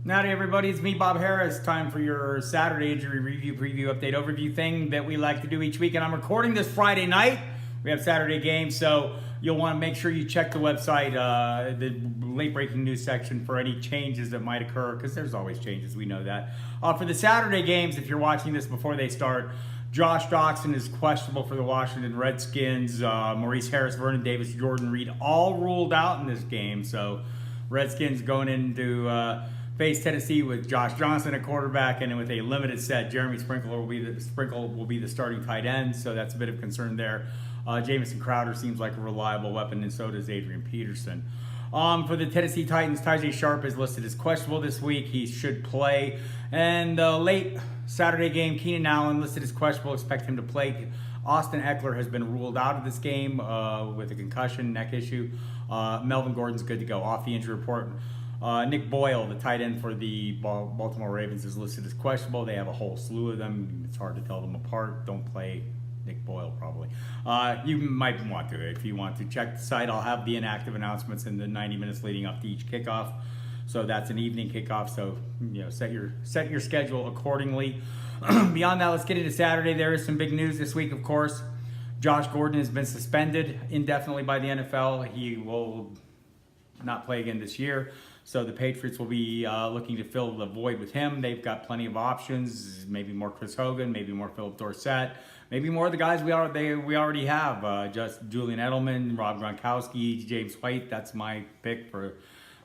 Howdy everybody, it's me, Bob Harris. Time for your Saturday injury review, preview, update, overview thing that we like to do each week. And I'm recording this Friday night. We have Saturday games, so you'll want to make sure you check the website, the late breaking news section for any changes that might occur, because there's always changes, we know that. For the Saturday games, if you're watching this before they start, Josh Doctson is questionable for the Washington Redskins. Maurice Harris, Vernon Davis, Jordan Reed all ruled out in this game. So Redskins going into face Tennessee with Josh Johnson at quarterback, and with a limited set. Jeremy Sprinkle will be the starting tight end, so that's a bit of concern there. Jamison Crowder seems like a reliable weapon, and so does Adrian Peterson. For the Tennessee Titans, Tajay Sharp is listed as questionable this week. He should play. And late Saturday game, Keenan Allen listed as questionable. Expect him to play. Austin Eckler has been ruled out of this game with a concussion, neck issue. Melvin Gordon's good to go off the injury report. Nick Boyle, the tight end for the Baltimore Ravens, is listed as questionable. They have a whole slew of them. It's hard to tell them apart. Don't play Nick Boyle, probably. You might want to. If you want to check the site, I'll have the inactive announcements in the 90 minutes leading up to each kickoff. So that's an evening kickoff, so set your schedule accordingly. Beyond that, let's get into Saturday. There is some big news this week, of course. Josh Gordon has been suspended indefinitely by the NFL. He will not play again this year. So the Patriots will be looking to fill the void with him. They've got plenty of options, maybe more Chris Hogan, maybe more Philip Dorsett, maybe more of the guys we already have, just Julian Edelman, Rob Gronkowski, James White. That's my pick for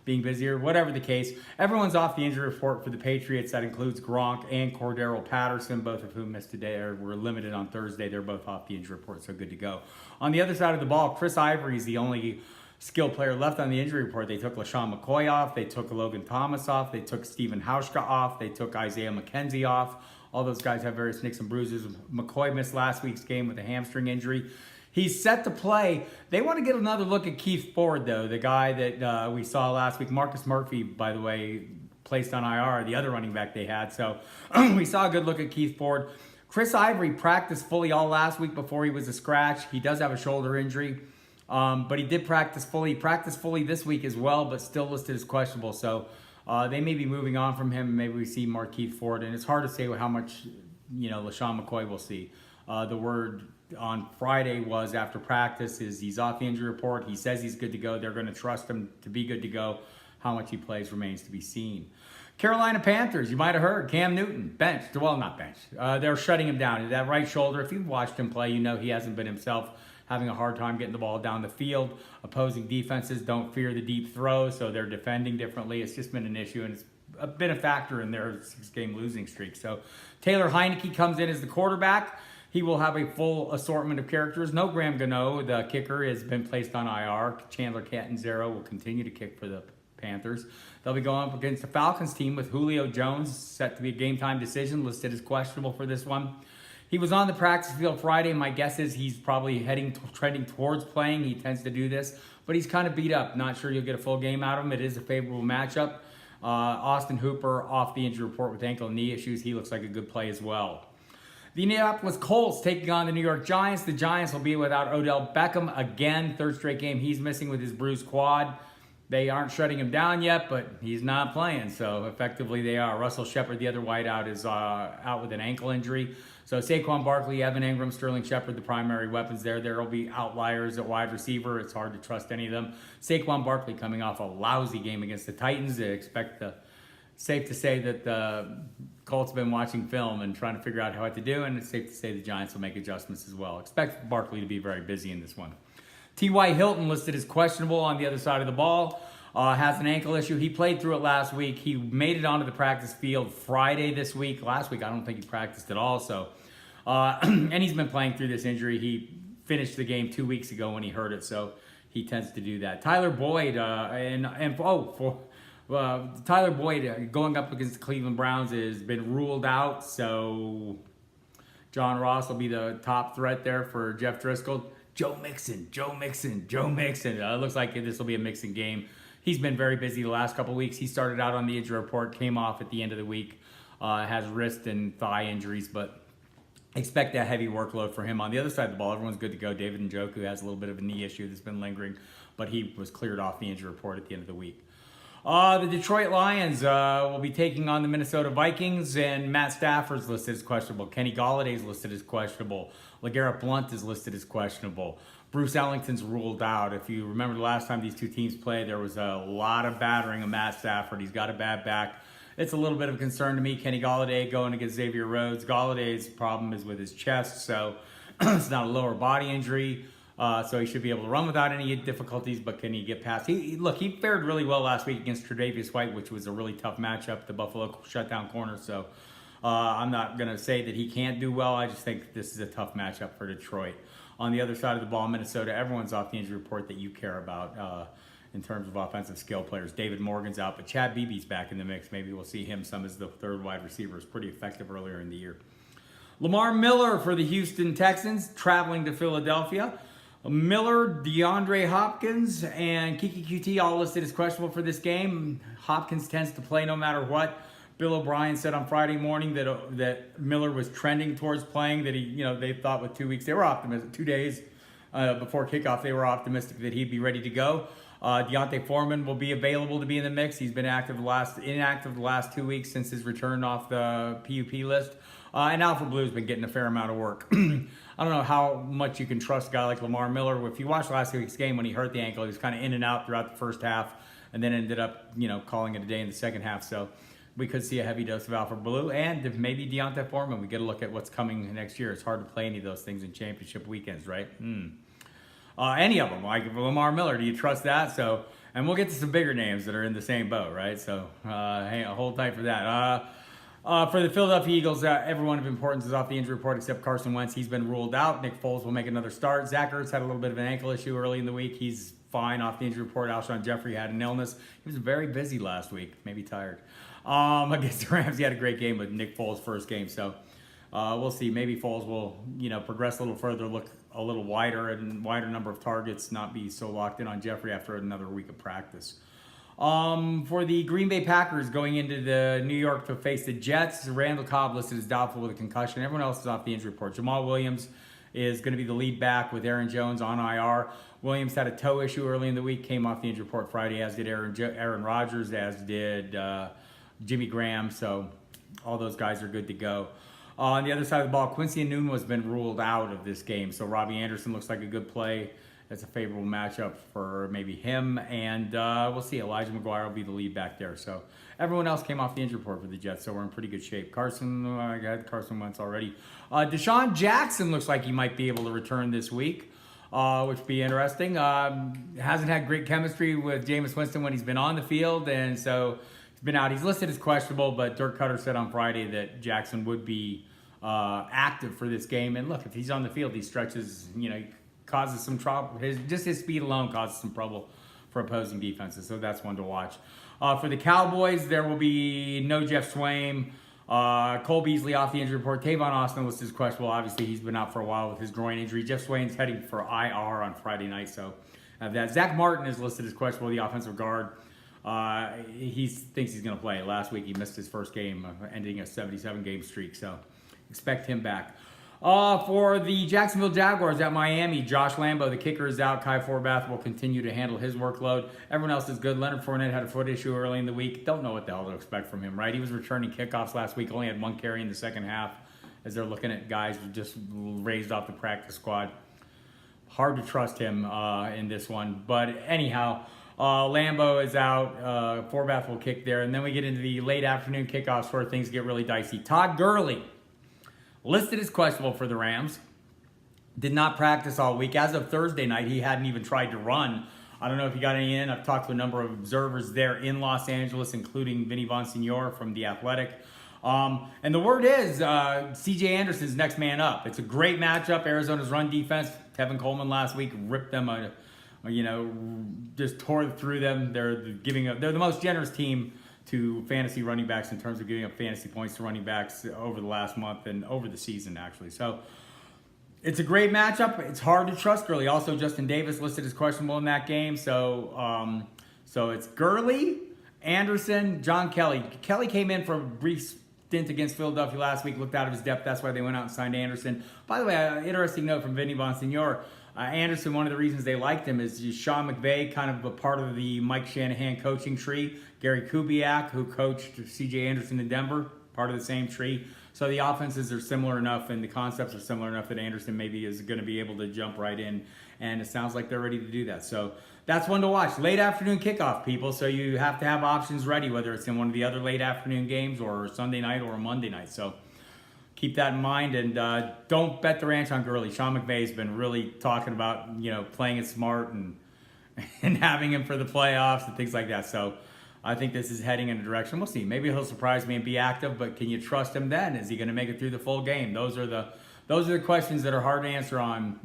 being busier. Whatever the case, everyone's off the injury report for the Patriots. That includes Gronk and Cordero Patterson, both of whom missed today or were limited on Thursday. They're both off the injury report, so good to go. On the other side of the ball, Chris Ivory is the only skilled player left on the injury report. They took LaShawn McCoy off. They took Logan Thomas off. They took Stephen Hauschka off. They took Isaiah McKenzie off. All those guys have various nicks and bruises. McCoy missed last week's game with a hamstring injury. He's set to play. They want to get another look at Keith Ford, though, the guy that we saw last week. Marcus Murphy, by the way, placed on IR, the other running back they had. So we saw a good look at Keith Ford. Chris Ivory practiced fully all last week before he was a scratch. He does have a shoulder injury. But he did practice fully. He practiced fully this week as well, but still listed as questionable. So they may be moving on from him. Maybe we see Markeith Ford. And it's hard to say how much, LaShawn McCoy will see. The word on Friday was after practice is he's off the injury report. He says he's good to go. They're going to trust him to be good to go. How much he plays remains to be seen. Carolina Panthers, you might have heard, Cam Newton, benched. Well, not benched. They're shutting him down. That right shoulder, if you've watched him play, you know he hasn't been himself. Having a hard time getting the ball down the field. Opposing defenses don't fear the deep throw, so they're defending differently. It's just been an issue, and it's been a factor in their 6-game losing streak. So Taylor Heineke comes in as the quarterback. He will have a full assortment of characters. No Graham Gano, the kicker, has been placed on IR. Chandler Catanzaro will continue to kick for the Panthers. They'll be going up against the Falcons team with Julio Jones, set to be a game-time decision, listed as questionable for this one. He was on the practice field Friday. My guess is he's probably trending towards playing. He tends to do this, but he's kind of beat up. Not sure you'll get a full game out of him. It is a favorable matchup. Austin Hooper off the injury report with ankle and knee issues. He looks like a good play as well. The Indianapolis Colts taking on the New York Giants. The Giants will be without Odell Beckham again. Third straight game he's missing with his bruised quad. They aren't shutting him down yet, but he's not playing, so effectively they are. Russell Shepard, the other wideout, is out with an ankle injury. So Saquon Barkley, Evan Ingram, Sterling Shepard, the primary weapons there. There will be outliers at wide receiver. It's hard to trust any of them. Saquon Barkley coming off a lousy game against the Titans. They safe to say that the Colts have been watching film and trying to figure out what to do, and it's safe to say the Giants will make adjustments as well. Expect Barkley to be very busy in this one. T.Y. Hilton listed as questionable on the other side of the ball. Has an ankle issue. He played through it last week. He made it onto the practice field Friday this week. Last week, I don't think he practiced at all. So, and he's been playing through this injury. He finished the game 2 weeks ago when he hurt it, so he tends to do that. Tyler Boyd Tyler Boyd going up against the Cleveland Browns has been ruled out. So John Ross will be the top threat there for Jeff Driscoll. Joe Mixon. It looks like this will be a Mixon game. He's been very busy the last couple of weeks. He started out on the injury report, came off at the end of the week, has wrist and thigh injuries, but expect a heavy workload for him. On the other side of the ball, everyone's good to go. David Njoku has a little bit of a knee issue that's been lingering, but he was cleared off the injury report at the end of the week. The Detroit Lions will be taking on the Minnesota Vikings, and Matt Stafford's listed as questionable. Kenny Galladay's listed as questionable. LeGarrette Blount is listed as questionable. Bruce Ellington's ruled out. If you remember the last time these two teams played, there was a lot of battering of Matt Stafford. He's got a bad back. It's a little bit of a concern to me. Kenny Galladay going against Xavier Rhodes. Galladay's problem is with his chest, so it's not a lower body injury. So he should be able to run without any difficulties, but can he get past? He fared really well last week against Tre'Davious White, which was a really tough matchup, the Buffalo shutdown corner. So I'm not going to say that he can't do well. I just think this is a tough matchup for Detroit. On the other side of the ball, Minnesota, everyone's off the injury report that you care about in terms of offensive skill players. David Morgan's out, but Chad Beebe's back in the mix. Maybe we'll see him some as the third wide receiver. It's pretty effective earlier in the year. Lamar Miller for the Houston Texans, traveling to Philadelphia. Miller, DeAndre Hopkins, and Kiki QT all listed as questionable for this game. Hopkins tends to play no matter what. Bill O'Brien said on Friday morning that Miller was trending towards playing. That they thought with 2 weeks, they were optimistic. 2 days before kickoff, they were optimistic that he'd be ready to go. Deontay Foreman will be available to be in the mix. He's been inactive the last 2 weeks since his return off the PUP list. And Alfred Blue's been getting a fair amount of work. I don't know how much you can trust a guy like Lamar Miller. If you watched last week's game when he hurt the ankle, he was kind of in and out throughout the first half and then ended up, calling it a day in the second half. So we could see a heavy dose of Alfred Blue and if maybe Deontay Foreman. We get a look at what's coming next year. It's hard to play any of those things in championship weekends, right? Any of them, like Lamar Miller, do you trust that? So, and we'll get to some bigger names that are in the same boat, right? So, hold tight for that. For the Philadelphia Eagles, everyone of importance is off the injury report except Carson Wentz. He's been ruled out. Nick Foles will make another start. Zach Ertz had a little bit of an ankle issue early in the week. He's fine off the injury report. Alshon Jeffrey had an illness. He was very busy last week, maybe tired. Against the Rams, he had a great game with Nick Foles' first game. So we'll see. Maybe Foles will, progress a little further, look a little wider and wider number of targets, not be so locked in on Jeffrey after another week of practice. For the Green Bay Packers going into the New York to face the Jets, Randall Cobb listed as doubtful with a concussion. Everyone else is off the injury report. Jamal Williams is going to be the lead back with Aaron Jones on IR. Williams had a toe issue early in the week, came off the injury report Friday, as did Aaron Rodgers, as did Jimmy Graham. So all those guys are good to go. On the other side of the ball, Quincy Enunwa has been ruled out of this game. So Robbie Anderson looks like a good play. That's a favorable matchup for maybe him. And we'll see. Elijah McGuire will be the lead back there. So everyone else came off the injury report for the Jets, so we're in pretty good shape. I had Carson Wentz already. Deshaun Jackson looks like he might be able to return this week, which would be interesting. Hasn't had great chemistry with Jameis Winston when he's been on the field, and so he's been out. He's listed as questionable, but Dirk Cutter said on Friday that Jackson would be active for this game. And look, if he's on the field, he stretches, causes some trouble. His speed alone causes some trouble for opposing defenses, so that's one to watch. For the Cowboys, there will be no Jeff Swaim. Cole Beasley off the injury report. Tavon Austin was his questionable. Obviously, he's been out for a while with his groin injury. Jeff Swaim's heading for IR on Friday night, so that. Zach Martin is listed as questionable, the offensive guard. He thinks he's going to play. Last week, he missed his first game, ending a 77-game streak, so expect him back. For the Jacksonville Jaguars at Miami, Josh Lambo, the kicker, is out. Kai Forbath will continue to handle his workload. Everyone else is good. Leonard Fournette had a foot issue early in the week. Don't know what the hell to expect from him, right? He was returning kickoffs last week, only had one carry in the second half, as they're looking at guys who just raised off the practice squad. Hard to trust him in this one. But anyhow, Lambo is out. Forbath will kick there. And then we get into the late afternoon kickoffs where things get really dicey. Todd Gurley, listed as questionable for the Rams. Did not practice all week. As of Thursday night, he hadn't even tried to run. I don't know if he got any in. I've talked to a number of observers there in Los Angeles, including Vinny Bonsignore from The Athletic. And the word is C.J. Anderson's next man up. It's a great matchup. Arizona's run defense. Tevin Coleman last week ripped them, just tore through them. They're the most generous team to fantasy running backs in terms of giving up fantasy points to running backs over the last month and over the season, actually. So it's a great matchup. It's hard to trust Gurley. Also, Justin Davis listed as questionable in that game. So it's Gurley, Anderson, John Kelly. Kelly came in for a brief stint against Philadelphia last week, looked out of his depth. That's why they went out and signed Anderson. By the way, interesting note from Vinny Bonsignore. Anderson, one of the reasons they liked him is Sean McVay, kind of a part of the Mike Shanahan coaching tree, Gary Kubiak, who coached C.J. Anderson in Denver, part of the same tree. So the offenses are similar enough and the concepts are similar enough that Anderson maybe is going to be able to jump right in. And it sounds like they're ready to do that. So that's one to watch. Late afternoon kickoff, people. So you have to have options ready, whether it's in one of the other late afternoon games or Sunday night or a Monday night. So keep that in mind, and don't bet the ranch on Gurley. Sean McVay has been really talking about, playing it smart and having him for the playoffs and things like that. So I think this is heading in a direction. We'll see. Maybe he'll surprise me and be active, but can you trust him then? Is he going to make it through the full game? Those are the questions that are hard to answer on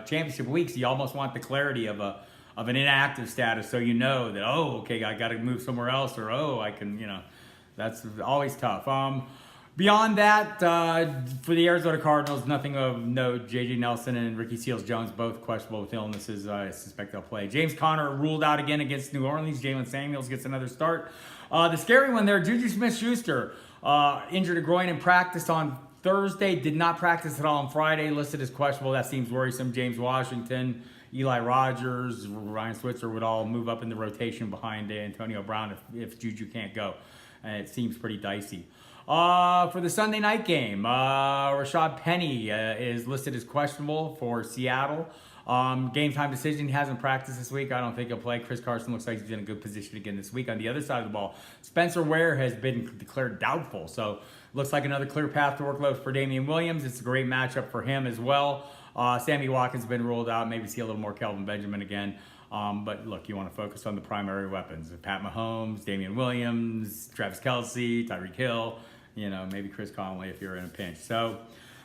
championship weeks. You almost want the clarity of an inactive status, so you know that, okay, I got to move somewhere else, or I can, that's always tough. Beyond that, for the Arizona Cardinals, nothing of note. J.J. Nelson and Ricky Seals-Jones both questionable with illnesses. I suspect they'll play. James Conner ruled out again against New Orleans. Jalen Samuels gets another start. The scary one there, Juju Smith-Schuster, injured a groin in practice on Thursday. Did not practice at all on Friday. Listed as questionable. That seems worrisome. James Washington, Eli Rogers, Ryan Switzer would all move up in the rotation behind Antonio Brown if Juju can't go. And it seems pretty dicey. For the Sunday night game, Rashad Penny is listed as questionable for Seattle. Game time decision. He hasn't practiced this week. I don't think he'll play. Chris Carson looks like he's in a good position again this week. On the other side of the ball, Spencer Ware has been declared doubtful. So looks like another clear path to workload for Damian Williams. It's a great matchup for him as well. Sammy Watkins has been ruled out. Maybe see a little more Kelvin Benjamin again. But look, you want to focus on the primary weapons. Pat Mahomes, Damian Williams, Travis Kelce, Tyreek Hill, maybe Chris Conley if you're in a pinch. So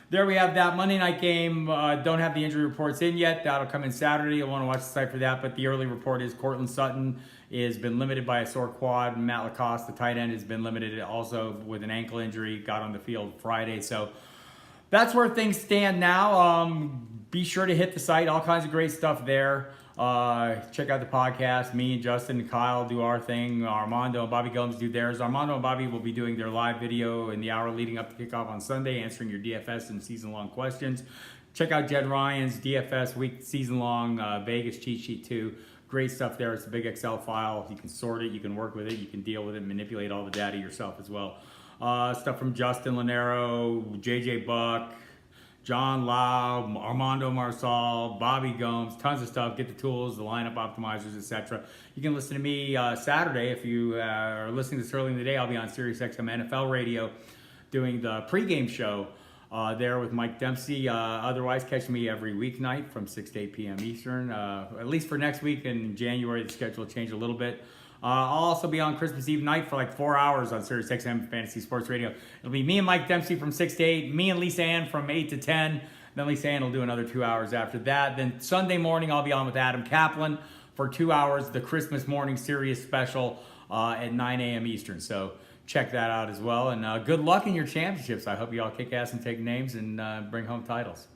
there we have that Monday night game. Don't have the injury reports in yet. That'll come in Saturday. You'll want to watch the site for that. But the early report is Cortland Sutton has been limited by a sore quad. Matt Lacoste, the tight end, has been limited also with an ankle injury. Got on the field Friday. So that's where things stand now. Be sure to hit the site. All kinds of great stuff there. Check out the podcast. Me and Justin and Kyle do our thing. Armando and Bobby Gomes do theirs. Armando and Bobby will be doing their live video in the hour leading up to kickoff on Sunday, answering your DFS and season-long questions. Check out Jed Ryan's DFS week season-long Vegas cheat sheet too. Great stuff there. It's a big Excel file. You can sort it. You can work with it. You can deal with it. Manipulate all the data yourself as well. Stuff from Justin Lanero, JJ Buck, John Lau, Armando Marsal, Bobby Gomes, tons of stuff. Get the tools, the lineup optimizers, etc. You can listen to me Saturday. If you are listening to this early in the day, I'll be on SiriusXM NFL Radio doing the pregame show there with Mike Dempsey. Otherwise, catch me every weeknight from 6 to 8 p.m. Eastern. At least for next week. In January, the schedule will change a little bit. I'll also be on Christmas Eve night for like 4 hours on SiriusXM Fantasy Sports Radio. It'll be me and Mike Dempsey from 6 to 8, me and Lisa Ann from 8 to 10. Then Lisa Ann will do another 2 hours after that. Then Sunday morning, I'll be on with Adam Kaplan for 2 hours, the Christmas morning Sirius special at 9 a.m. Eastern. So check that out as well. And good luck in your championships. I hope you all kick ass and take names and bring home titles.